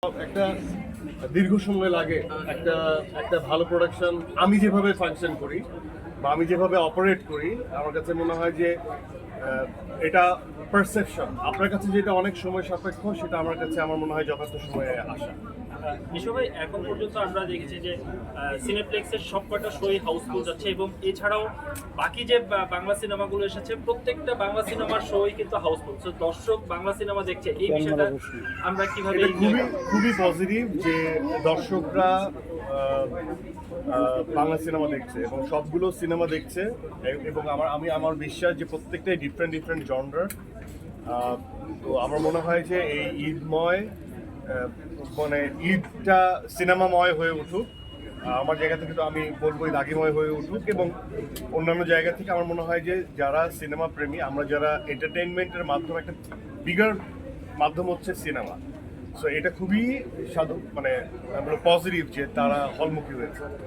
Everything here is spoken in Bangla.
একটা দীর্ঘ সময় লাগে একটা একটা ভালো প্রোডাকশন আমি যেভাবে ফাংশন করি বা আমি যেভাবে অপারেট করি আমার কাছে মনে হয় যে এটা পারসেপশন আপনার কাছে যেটা অনেক সময় সাপেক্ষ সেটা আমার কাছে আমার মনে হয় যথেষ্ট সময়ে আসা। মিশু ভাই, এখন পর্যন্ত আমরা দেখেছি যে সিনেপ্লেক্সের সবকটা শোই হাউসফুল যাচ্ছে এবং এছাড়াও বাকি যে বাংলা সিনেমাগুলো এসেছে প্রত্যেকটা বাংলা সিনেমার শোই কিন্তু হাউসফুল। তো দর্শক বাংলা সিনেমা দেখছে, এই বিষয়টা আমরা কিভাবে এটা খুবই খুবই পজিটিভ যে দর্শকরা বাংলা সিনেমা দেখছে এবং সবগুলো সিনেমা দেখছে এবং আমার বিশ্বাস যে প্রত্যেকটাই ডিফারেন্ট ডিফারেন্ট জনরার। তো আমার মনে হয় যে এই ঈদময় মানে ঈদটা সিনেমাময় হয়ে উঠুক। আমার জায়গা থেকে তো আমি বলবো দাগিময় হয়ে উঠুক এবং অন্যান্য জায়গা থেকে আমার মনে হয় যে যারা সিনেমা প্রেমী আমরা যারা এন্টারটেইনমেন্টের মাধ্যমে একটা বিগার মাধ্যম হচ্ছে সিনেমা, সো এটা খুবই সাধু মানে পজিটিভ যে তারা হলমুখী হয়েছে।